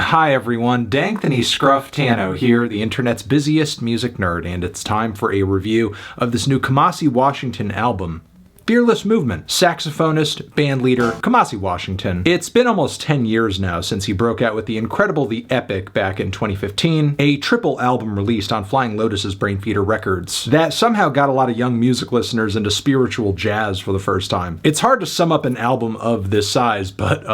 Hi everyone, D'Anthony Scruff Tano here, the internet's busiest music nerd, and it's time for a review of this new Kamasi Washington album. Fearless Movement, saxophonist, bandleader, Kamasi Washington. It's been almost 10 years now since he broke out with the incredible The Epic back in 2015, a triple album released on Flying Lotus's Brainfeeder Records that somehow got a lot of young music listeners into spiritual jazz for the first time. It's hard to sum up an album of this size, but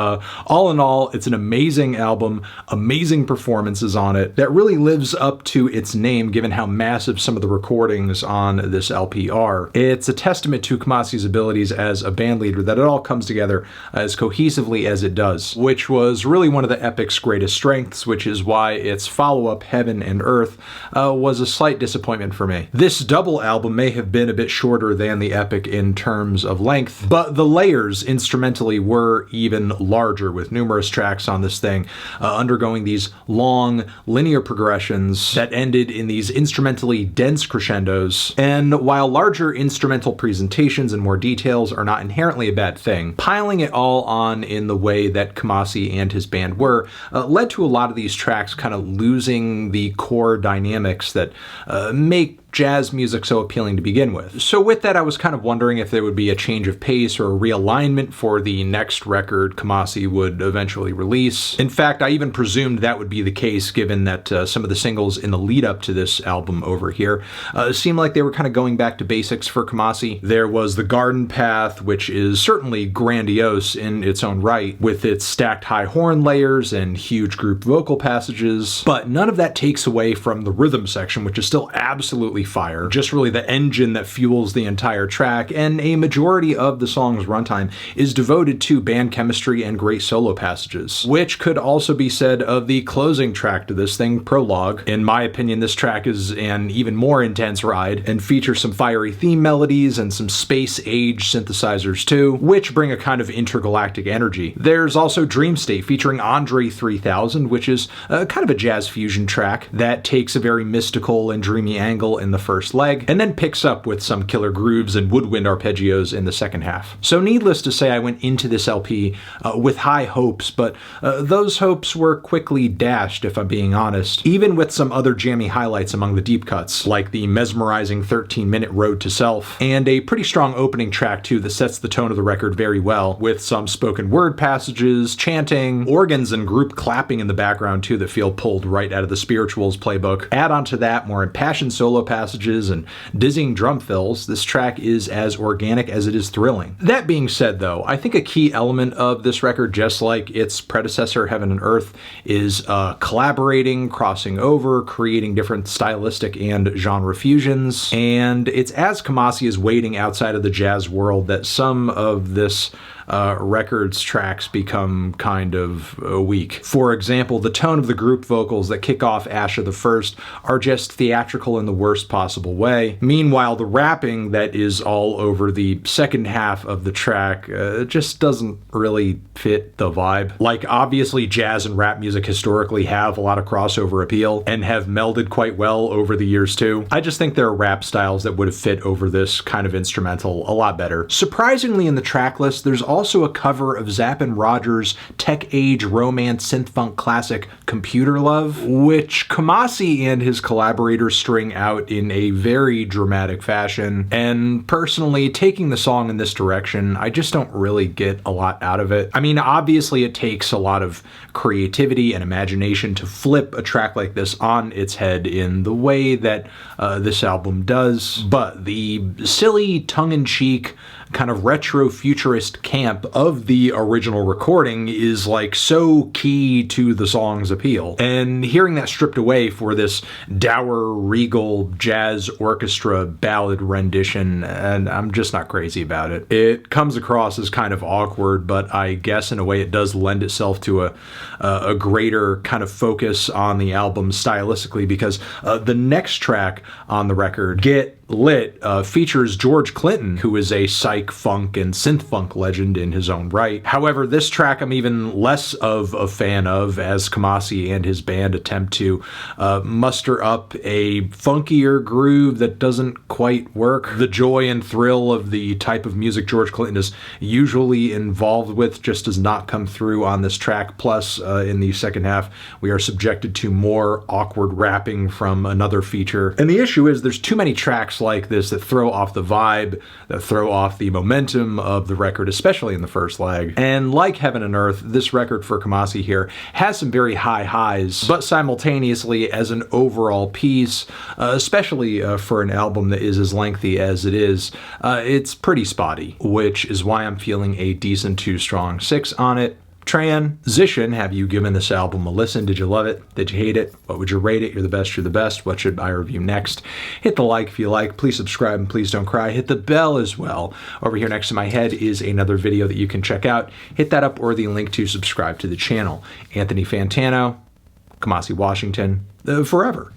all in all, it's an amazing album, amazing performances on it, that really lives up to its name given how massive some of the recordings on this LP are. It's a testament to Kamasi's abilities as a bandleader that it all comes together as cohesively as it does, which was really one of the Epic's greatest strengths, which is why its follow-up Heaven and Earth was a slight disappointment for me. This double album may have been a bit shorter than the Epic in terms of length, but the layers instrumentally were even larger, with numerous tracks on this thing undergoing these long linear progressions that ended in these instrumentally dense crescendos. And while larger instrumental presentations and more details are not inherently a bad thing, piling it all on in the way that Kamasi and his band were led to a lot of these tracks kind of losing the core dynamics that make jazz music so appealing to begin with. So with that, I was kind of wondering if there would be a change of pace or a realignment for the next record Kamasi would eventually release. In fact, I even presumed that would be the case, given that some of the singles in the lead up to this album over here seemed like they were kind of going back to basics for Kamasi. There was The Garden Path, which is certainly grandiose in its own right, with its stacked high horn layers and huge group vocal passages, but none of that takes away from the rhythm section, which is still absolutely fire, just really the engine that fuels the entire track, and a majority of the song's runtime is devoted to band chemistry and great solo passages, which could also be said of the closing track to this thing, Prologue. In my opinion, this track is an even more intense ride and features some fiery theme melodies and some space-age synthesizers too, which bring a kind of intergalactic energy. There's also Dream State featuring Andre 3000, which is kind of a jazz fusion track that takes a very mystical and dreamy angle in the first leg, and then picks up with some killer grooves and woodwind arpeggios in the second half. So needless to say, I went into this LP with high hopes, but those hopes were quickly dashed, if I'm being honest, even with some other jammy highlights among the deep cuts, like the mesmerizing 13-minute Road to Self, and a pretty strong opening track too that sets the tone of the record very well, with some spoken word passages, chanting, organs and group clapping in the background too that feel pulled right out of the Spirituals playbook. Add on to that more impassioned solo passages and dizzying drum fills, this track is as organic as it is thrilling. That being said though, I think a key element of this record, just like its predecessor Heaven and Earth, is collaborating, crossing over, creating different stylistic and genre fusions, and it's as Kamasi is wading outside of the jazz world that some of this record's tracks become kind of weak. For example, the tone of the group vocals that kick off Asha the First are just theatrical in the worst possible way. Meanwhile, the rapping that is all over the second half of the track just doesn't really fit the vibe. Like, obviously jazz and rap music historically have a lot of crossover appeal and have melded quite well over the years too. I just think there are rap styles that would have fit over this kind of instrumental a lot better. Surprisingly, in the track list, there's also a cover of Zapp and Rogers' tech age romance synth-funk classic Computer Love, which Kamasi and his collaborators string out in a very dramatic fashion. And personally, taking the song in this direction, I just don't really get a lot out of it. I mean, obviously it takes a lot of creativity and imagination to flip a track like this on its head in the way that this album does, but the silly, tongue-in-cheek, kind of retro futurist camp of the original recording is like so key to the song's appeal. And hearing that stripped away for this dour, regal jazz orchestra ballad rendition, and I'm just not crazy about it. It comes across as kind of awkward, but I guess in a way it does lend itself to a greater kind of focus on the album stylistically, because the next track on the record, Get Lit features George Clinton, who is a psych funk and synth funk legend in his own right. However, this track I'm even less of a fan of, as Kamasi and his band attempt to muster up a funkier groove that doesn't quite work. The joy and thrill of the type of music George Clinton is usually involved with just does not come through on this track. Plus, in the second half, we are subjected to more awkward rapping from another feature. And the issue is there's too many tracks like this that throw off the vibe, that throw off the momentum of the record, especially in the first leg. And like Heaven and Earth, this record for Kamasi here has some very high highs, but simultaneously as an overall piece, especially for an album that is as lengthy as it is, it's pretty spotty, which is why I'm feeling a decent 2 strong 6 on it. Transition, have you given this album a listen? Did you love it? Did you hate it? What would you rate it? You're the best, you're the best. What should I review next? Hit the like if you like. Please subscribe and please don't cry. Hit the bell as well. Over here next to my head is another video that you can check out. Hit that up or the link to subscribe to the channel. Anthony Fantano, Kamasi, Washington, forever.